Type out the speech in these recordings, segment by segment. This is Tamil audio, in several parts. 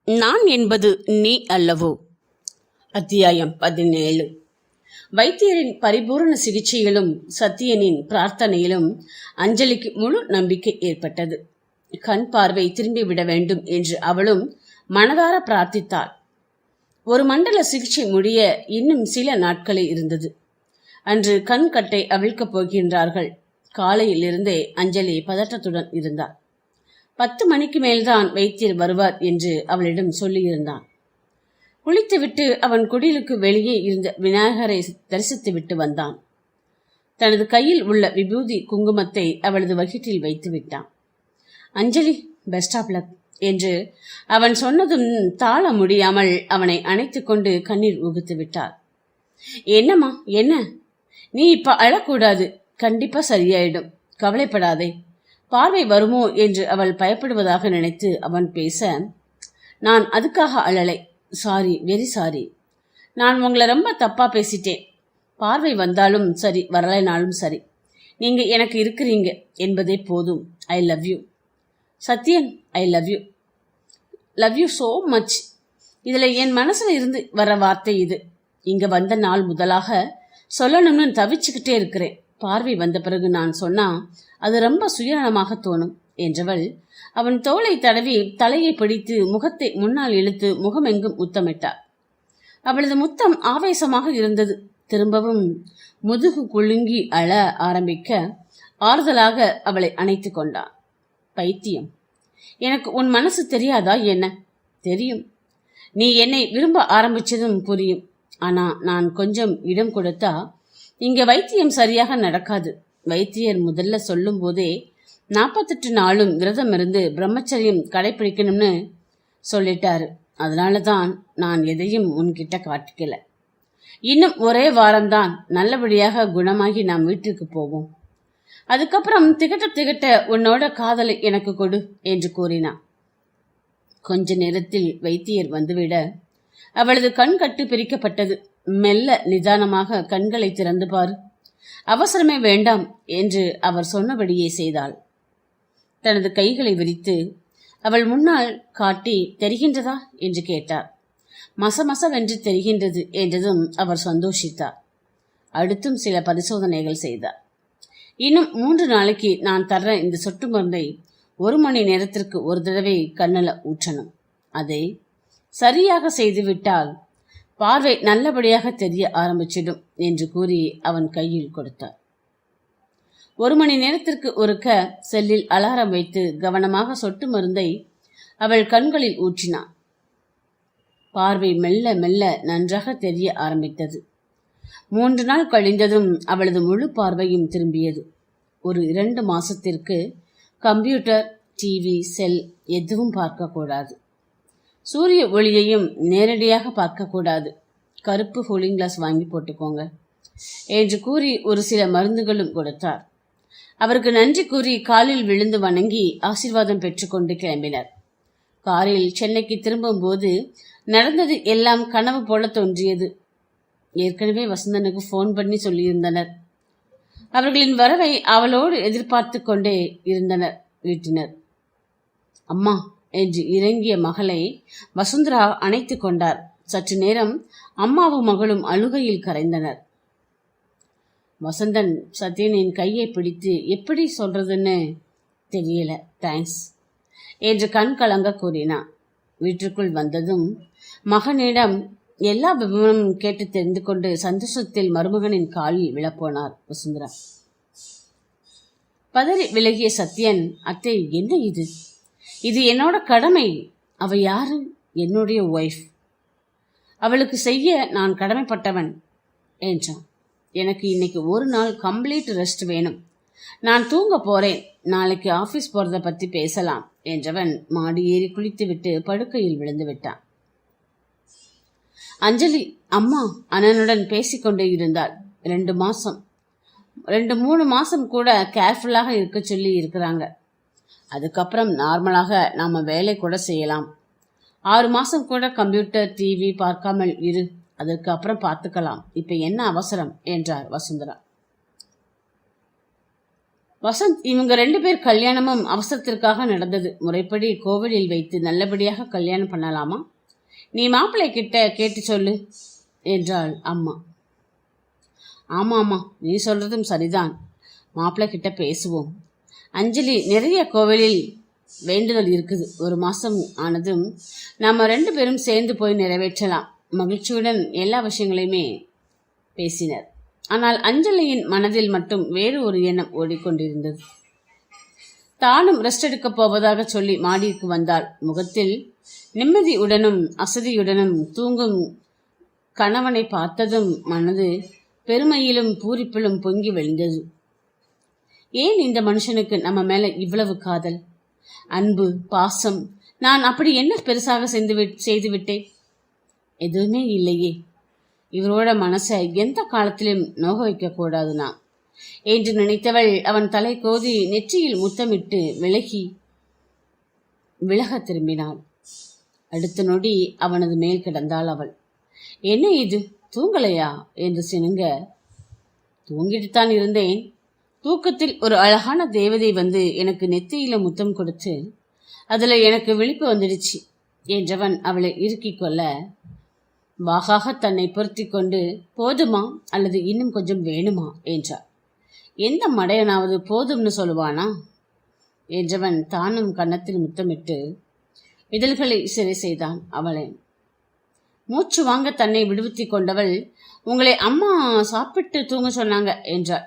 நான் என்பது நீ அல்லவோ? அத்தியாயம் 17. வைத்தியரின் பரிபூர்ண சிகிச்சையிலும் சத்தியனின் பிரார்த்தனையிலும் அஞ்சலிக்கு முழு நம்பிக்கை ஏற்பட்டது. கண் பார்வை திரும்பிவிட வேண்டும் என்று அவளும் மனதார பிரார்த்தித்தாள். ஒரு மண்டல சிகிச்சை முடிய இன்னும் சில நாட்களே இருந்தது. அன்று கண் கட்டை அவிழ்க்கப் போகின்றார்கள். காலையிலிருந்தே அஞ்சலி பதற்றத்துடன் இருந்தாள். 10 மணிக்கு மேல்தான் வைத்தியர் வருவார் என்று அவளிடம் சொல்லியிருந்தான். குளித்துவிட்டு அவன் குடிலுக்கு வெளியே இருந்த விநாயகரை தரிசித்து விட்டு வந்தான். தனது கையில் உள்ள விபூதி குங்குமத்தை அவளது வகிட்டில் வைத்து விட்டான். அஞ்சலி, பெஸ்ட் ஆஃப் லக் என்று அவன் சொன்னதும் தாழ முடியாமல் அவனை அணைத்து கொண்டு கண்ணீர் உகுத்து விட்டார். என்னம்மா, என்ன? நீ இப்ப அழக்கூடாது, கண்டிப்பா சரியாயிடும், கவலைப்படாதே. பார்வை வருமோ என்று அவள் பயப்படுவதாக நினைத்து அவன் பேச, நான் அதுக்காக அழலை, சாரி, வெரி சாரி. நான் உங்களை ரொம்ப தப்பா பேசிட்டேன். பார்வை வந்தாலும் சரி, வரலைனாலும் சரி, நீங்க எனக்கு இருக்கிறீங்க என்பதே போதும். I love you Sathyan, I love you, love you so much. இதுல என் மனசுல இருந்து வர வார்த்தை இது. இங்க வந்த நாள் முதலாக சொல்லணும்னு தவிச்சுக்கிட்டே இருக்கிறேன். பார்வை வந்த பிறகு நான் சொன்னா அது ரொம்ப சுயநலமாக தோணும் என்றவள் அவன் தோளை தடவி தலையை பிடித்து முகத்தை முன்னால் இழுத்து முகமெங்கும் முத்தமிட்டாள். அவளது முத்தம் ஆவேசமாக இருந்தது. திரும்பவும் முதுகு குலுங்கி அழ ஆரம்பிக்க ஆறுதலாக அவளை அணைத்து கொண்டான். பைத்தியம், எனக்கு உன் மனசு தெரியாதா என்ன? தெரியும். நீ என்னை விரும்ப ஆரம்பிச்சதும் புரியும். ஆனா நான் கொஞ்சம் இடம் கொடுத்தா இங்க வைத்தியம் சரியாக நடக்காது. வைத்தியர் முதல்ல சொல்லும் போதே 48 நாளும் விரதம் இருந்து பிரம்மச்சரியம் கடைபிடிக்கணும்னு சொல்லிட்டாரு. அதனால தான் நான் எதையும் உன்கிட்ட காட்டிக்கல. இன்னும் ஒரே வாரம்தான், நல்லபடியாக குணமாகி நாம் வீட்டுக்கு போவோம். அதுக்கப்புறம் திகட்ட உன்னோட காதலை எனக்கு கொடு என்று கூறினான். கொஞ்ச நேரத்தில் வைத்தியர் வந்துவிட அவளது கண் கட்டு பிரிக்கப்பட்டது. மெல்ல நிதானமாக கண்களை திறந்து பாரு, அவசரமே வேண்டாம் என்று அவர் சொன்னபடியே செய்தாள். தனது கைகளை விரித்து அவள் முன்னால் காட்டி, தெரிகின்றதா என்று கேட்டார். மசமசவென்று தெரிகின்றது என்றதும் அவர் சந்தோஷித்தார். அடுத்தும் சில பரிசோதனைகள் செய்தார். இன்னும் 3 நாளைக்கு நான் தர்ற இந்த சொட்டு மருந்தை 1 மணி நேரத்திற்கு ஒரு தடவை கண்ணில் ஊற்றணும். அதை சரியாக செய்துவிட்டால் பார்வை நல்லபடியாக தெரிய ஆரம்பிச்சிடும் என்று கூறி அவன் கையில் கொடுத்தார். 1 மணி நேரத்திற்கு ஒருக்க செல்லில் அலாரம் வைத்து கவனமாக சொட்டு மருந்தை அவள் கண்களில் ஊற்றினான். பார்வை மெல்ல மெல்ல நன்றாக தெரிய ஆரம்பித்தது. 3 நாள் கழிந்ததும் அவளது முழு பார்வையும் திரும்பியது. ஒரு 2 மாசத்திற்கு கம்ப்யூட்டர், டிவி, செல் எதுவும் பார்க்கக்கூடாது. சூரிய ஒளியையும் நேரடியாக பார்க்கக்கூடாது. கருப்பு கூலிங் கிளாஸ் வாங்கி போட்டுக்கோங்க என்று கூறி ஒரு சில மருந்துகளும் கொடுத்தார். அவருக்கு நன்றி கூறி காலில் விழுந்து வணங்கி ஆசீர்வாதம் பெற்றுக்கொண்டு கிளம்பினர். காரில் சென்னைக்கு திரும்பும் போது நடந்தது எல்லாம் கனவு போல தோன்றியது. ஏற்கனவே வசந்தனுக்கு ஃபோன் பண்ணி சொல்லியிருந்தனர். அவர்களின் வரவை அவளோடு எதிர்பார்த்து கொண்டே இருந்தனர் வீட்டினர். அம்மா என்று இறங்கிய மகளை வசுந்தரா அணைத்து கொண்டார். சற்று நேரம் அம்மாவும் மகளும் அழுகையில் கரைந்தனர். வசந்தன் சத்யனின் கையை பிடித்து, எப்படி சொல்றதுன்னு தெரியல, தேங்க்ஸ் என்று கண் கலங்க கூறினான். வீட்டிற்குள் வந்ததும் மகனிடம் எல்லா விவரமும் கேட்டு தெரிந்து கொண்டு சந்தோஷத்தில் மருமகனின் காலில் விழப்போனார் வசுந்தரா. பதறி விலகிய சத்யன், அத்தை, என்ன இது? இது என்னோட கடமை. அவ யாரு? என்னுடைய ஒய்ஃப். அவளுக்கு செய்ய நான் கடமைப்பட்டவன் என்றான். எனக்கு இன்னைக்கு ஒரு நாள் கம்ப்ளீட் ரெஸ்ட் வேணும். நான் தூங்க போறேன். நாளைக்கு ஆபீஸ் போறத பத்தி பேசலாம் என்றவன் மாடி ஏறி குளித்துவிட்டு படுக்கையில் விழுந்து விட்டான். அஞ்சலி அம்மா அண்ணனுடன் பேசிக்கொண்டே இருந்தாள். 2-3 மாசம் கூட கேர்ஃபுல்லாக இருக்க சொல்லி இருக்கிறாங்க. அதுக்கப்புறம் நார்மலாக நாம வேலை கூட செய்யலாம். 6 மாசம் கூட கம்ப்யூட்டர், டிவி பார்க்காமல் இரு, அதற்கு அப்புறம் பார்த்துக்கலாம். இப்ப என்ன அவசரம் என்றார் வசுந்தரா. வசந்த், இவங்க 2 பேர் கல்யாணமும் அவசரத்திற்காக நடந்தது. முறைப்படி கோவிலில் வைத்து நல்லபடியாக கல்யாணம் பண்ணலாமா? நீ மாப்பிள்ளை கிட்ட கேட்டு சொல்லு என்றாள் அம்மா. ஆமாம்மா, நீ சொல்றதும் சரிதான். மாப்பிள்ளை கிட்ட பேசுவோம். அஞ்சலி, நிறைய கோவிலில் வேண்டுதல் இருக்குது. 1 மாசம் ஆனதும் நாம 2 பேரும் சேர்ந்து போய் நிறைவேற்றலாம். மகிழ்ச்சியுடன் எல்லா விஷயங்களையுமே பேசினர். ஆனால் அஞ்சலியின் மனதில் மட்டும் வேறு ஒரு எண்ணம் ஓடிக்கொண்டிருந்தது. தானும் ரெஸ்ட் எடுக்கப் போவதாக சொல்லி மாடிக்கு வந்தாள். முகத்தில் நிம்மதியுடனும் அசதியுடனும் தூங்கும் கணவனை பார்த்ததும் மனது பெருமையிலும் பூரிப்பிலும் பொங்கி வழிந்தது. ஏன் இந்த மனுஷனுக்கு நம்ம மேல இவ்வளவு காதல், அன்பு, பாசம்? நான் அப்படி என்ன பெருசாக செய்துவிட்டேன்? எதுவுமே இல்லையே. இவரோட மனசை எந்த காலத்திலும் நோக வைக்க கூடாதுனா என்று நினைத்தவள் அவன் தலை கோதி நெற்றியில் முத்தமிட்டு விலக திரும்பினாள். அடுத்த நொடி அவனது மேல் கிடந்தாள் அவள். என்ன இது, தூங்கலையா என்று சினுங்க. தூங்கிட்டுத்தான் இருந்தேன். தூக்கத்தில் ஒரு அழகான தேவதை வந்து எனக்கு நெத்தியில முத்தம் கொடுத்து அதுல எனக்கு விழிப்பு வந்துடுச்சு என்றவன் அவளை இறுக்கிக் கொள்ள வாகாக தன்னை பொருத்தி கொண்டு, போதுமா அல்லது இன்னும் கொஞ்சம் வேணுமா என்றார். எந்த மடையனாவது போதும்னு சொல்லுவானா என்றவன் தானும் கன்னத்தில் முத்தமிட்டு இதழ்களை சிறை செய்தான். அவளை மூச்சு வாங்க தன்னை விடுவித்து கொண்டவள், உங்களை அம்மா சாப்பிட்டு தூங்க சொன்னாங்க என்றார்.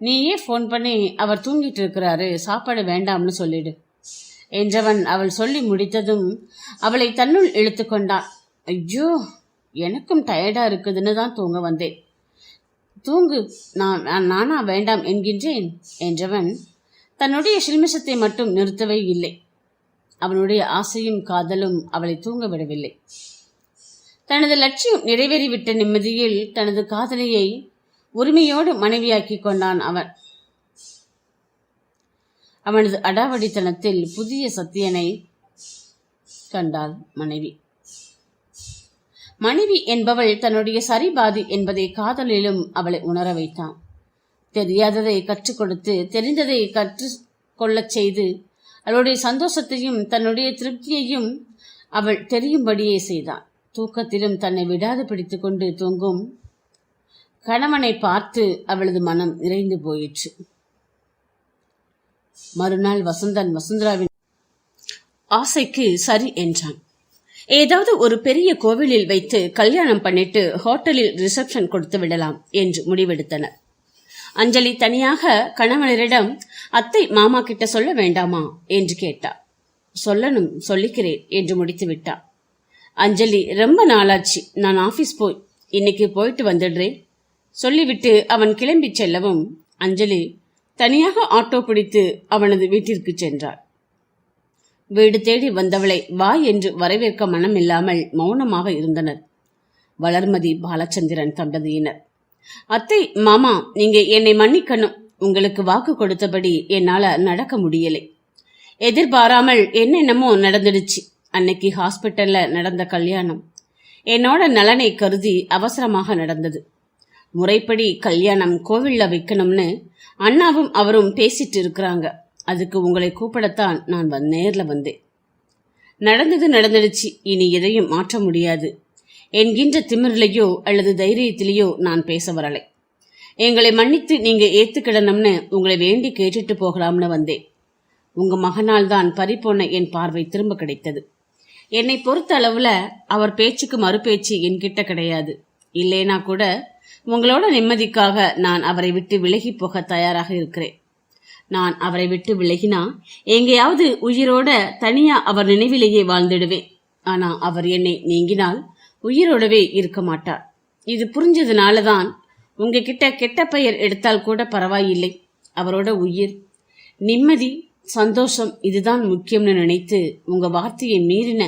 நீயே ஃபோன் பண்ணி அவர் தூங்கிட்டு இருக்கிறாரு, சாப்பாடு வேண்டாம்னு சொல்லிடு என்றவன் அவள் சொல்லி முடித்ததும் அவளை தன்னுள் இழுத்து கொண்டான். ஐயோ, எனக்கும் டயர்டா இருக்குதுன்னு தான் தூங்க வந்தேன். தூங்கு, நானா வேண்டாம் என்கின்றேன் என்றவன் தன்னுடைய சில்மிஷத்தை மட்டும் நிறுத்தவே இல்லை. அவனுடைய ஆசையும் காதலும் அவளை தூங்க விடவில்லை. தனது லட்சியம் நிறைவேறிவிட்ட நிம்மதியில் தனது காதலியை உரிமையோடு மனைவியாக்கி கொண்டான் அவன். அவனது அடாவடித்தனத்தில் புதிய சத்தியனை கண்டாள் மனைவி. மனைவி என்பவள் தன்னுடைய சரிபாதி என்பதை காதலிலும் அவளை உணர வைத்தான். தெரியாததை கற்றுக் கொடுத்து தெரிந்ததை கற்றுக்கொள்ளச் செய்து அவளுடைய சந்தோஷத்தையும் தன்னுடைய திருப்தியையும் அவள் தெரியும்படியே செய்தான். தூக்கத்திலும் தன்னை விடாது பிடித்து கொண்டு தூங்கும் கணவனை பார்த்து அவளது மனம் நிறைந்து போயிற்று. மறுநாள் வசந்தன் வசுந்தராவின் ஆசைக்கு சரி என்றான். ஏதாவது ஒரு பெரிய கோவிலில் வைத்து கல்யாணம் பண்ணிட்டு ஹோட்டலில் ரிசப்ஷன் கொடுத்து விடலாம் என்று முடிவெடுத்தனர். அஞ்சலி தனியாக கணவனரிடம் அத்தை மாமா கிட்ட சொல்ல வேண்டாமா என்று கேட்டார். சொல்லணும், சொல்லிக்கிறேன் என்று முடித்து விட்டார். அஞ்சலி, ரொம்ப நாளாச்சு, நான் ஆபீஸ் இன்னைக்கு போயிட்டு வந்துடுறேன் சொல்லிவிட்டு அவன் கிளம்பி செல்லவும் அஞ்சலி தனியாக ஆட்டோ பிடித்து அவனது வீட்டிற்கு சென்றாள். வீடு தேடி வந்தவளை வா என்று வரவேற்க மனமில்லாமல் மௌனமாக இருந்தனர் வளர்மதி, பாலச்சந்திரன் தம்பதியினர். அத்தை மாமா, நீங்க என்னை மன்னிக்கணும். உங்களுக்கு வாக்கு கொடுத்தபடி என்னால நடக்க முடியலை. எதிர்பாராமல் என்னென்னமோ நடந்துடுச்சு. அன்னைக்கு ஹாஸ்பிட்டல்ல நடந்த கல்யாணம் என்னோட நலனை கருதி அவசரமாக நடந்தது. முறைப்படி கல்யாணம் கோவில்ல வைக்கணும்னு அண்ணாவும் அவரும் பேசிட்டு இருக்கிறாங்க. அதுக்கு உங்களை கூப்பிடத்தான் நான் நேர்ல வந்தேன். நடந்தது நடந்துடுச்சு, இனி எதையும் மாற்ற முடியாது என்கின்ற திமிரிலையோ அல்லது தைரியத்திலேயோ நான் பேச வரலை. எங்களை மன்னித்து நீங்க ஏத்துக்கிடணும்னு உங்களை வேண்டி கேட்டுட்டு போகலாம்னு வந்தேன். உங்க மகனால் தான் பறிப்போன என் பார்வை திரும்ப கிடைத்தது. என்னை பொறுத்த அளவுல அவர் பேச்சுக்கு மறுபேச்சு என்கிட்ட கிடையாது. இல்லைனா கூட உங்களோட நிம்மதிக்காக நான் அவரை விட்டு விலகி போக தயாராக இருக்கிறேன். நான் அவரை விட்டு விலகினா எங்கேயாவது உயிரோட தனியா அவர் நினைவிலேயே வாழ்ந்துடுவேன். ஆனா அவர் என்னை நீங்கினால் உயிரோடவே இருக்க மாட்டார். இது புரிஞ்சதுனாலதான் உங்ககிட்ட கெட்ட பெயர் எடுத்தால் கூட பரவாயில்லை, அவரோட உயிர், நிம்மதி, சந்தோஷம் இதுதான் முக்கியம்னு நினைத்து உங்க வார்த்தையை மீறின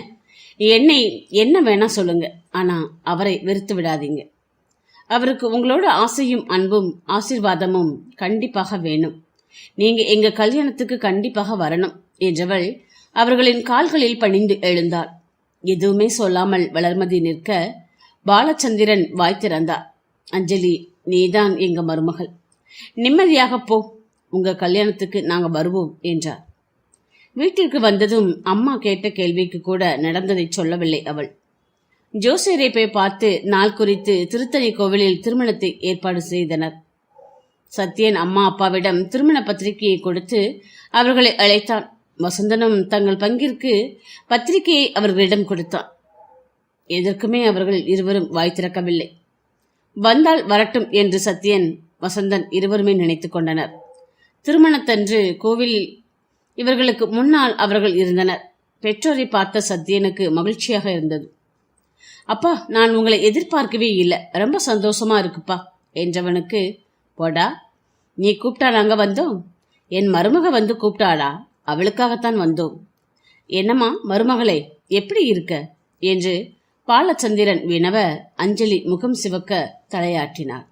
என்னை என்ன வேணா சொல்லுங்க, ஆனா அவரை வெறுத்து விடாதீங்க. அவருக்கு உங்களோட ஆசையும் அன்பும் ஆசீர்வாதமும் கண்டிப்பாக வேணும். நீங்க எங்க கல்யாணத்துக்கு கண்டிப்பாக வரணும் என்றவள் அவர்களின் கால்களில் பணிந்து எழுந்தாள். எதுவுமே சொல்லாமல் வளர்மதி நிற்க பாலச்சந்திரன் வாய் திறந்தார். அஞ்சலி நீதான் எங்க மருமகள், நிம்மதியாக போ, உங்க கல்யாணத்துக்கு நாங்க வருவோம் என்றார். வீட்டிற்கு வந்ததும் அம்மா கேட்ட கேள்விக்கு கூட நடந்ததை சொல்லவில்லை அவள். ஜோசியரை போய் பார்த்து நாள் குறித்து திருத்தணி கோவிலில் திருமணத்தை ஏற்பாடு செய்தனர். சத்யன் அம்மா அப்பாவிடம் திருமண பத்திரிகையை கொடுத்து அவர்களை அழைத்தான். வசந்தனும் தங்கள் பங்கிற்கு பத்திரிகையை அவர்களிடம் கொடுத்தான். எதற்குமே அவர்கள் இருவரும் வாய் திறக்கவில்லை. வந்தால் வரட்டும் என்று சத்யன், வசந்தன் இருவருமே நினைத்து கொண்டனர். திருமணத்தன்று கோவிலில் இவர்களுக்கு முன்னால் அவர்கள் இருந்தனர். பெற்றோரை பார்த்த சத்யனுக்கு மகிழ்ச்சியாக இருந்தது. அப்பா, நான் உங்களை எதிர்பார்க்கவே இல்லை, ரொம்ப சந்தோஷமா இருக்குப்பா என்றவனுக்கு, போடா, நீ கூப்பிட்டா நாங்க வந்தோம், என் மருமக வந்து கூப்பிட்டாளா, அவளுக்காகத்தான் வந்தோம். என்னம்மா மருமகளே, எப்படி இருக்க என்று பாலச்சந்திரன் வினவ அஞ்சலி முகம் சிவக்க தலையாட்டினார்.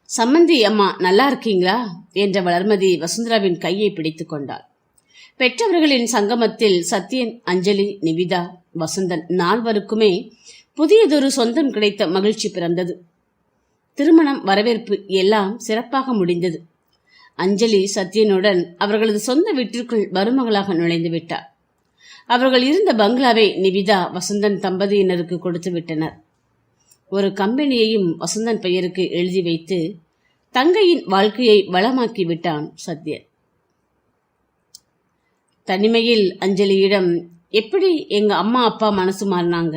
சம்மந்தி அம்மா நல்லா இருக்கீங்களா என்ற வளர்மதி வசுந்தராவின் கையை பிடித்து கொண்டாள். பெற்றவர்களின் சங்கமத்தில் சத்யன், அஞ்சலி, நிவிதா, வசந்தன் நால்வருக்குமே புதியதொரு சொந்தம் கிடைத்த மகிழ்ச்சி பிறந்தது. திருமணம், வரவேற்பு எல்லாம் சிறப்பாக முடிந்தது. அஞ்சலி சத்யனுடன் அவர்களது சொந்த வீட்டிற்குள் மருமகளாக நுழைந்து விட்டார். அவர்கள் இருந்த பங்களாவை நிவிதா, வசந்தன் தம்பதியினருக்கு கொடுத்து விட்டனர். ஒரு கம்பெனியையும் வசந்தன் பெயருக்கு எழுதி வைத்து தங்கையின் வாழ்க்கையை வளமாக்கி விட்டான் சத்யன். தனிமையில் அஞ்சலியிடம், எப்படி எங்க அம்மா அப்பா மனசு மாறினாங்க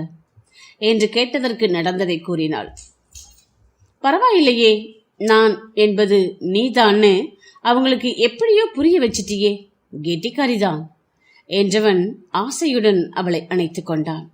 என்று கேட்டதற்கு நடந்ததை கூறினாள். பரவாயில்லையே, நான் என்பது நீதான்னு அவங்களுக்கு எப்படியோ புரிய வச்சிட்டியே, கெட்டிக்காரிதான் என்றவன் ஆசையுடன் அவளை அணைத்துக் கொண்டான்.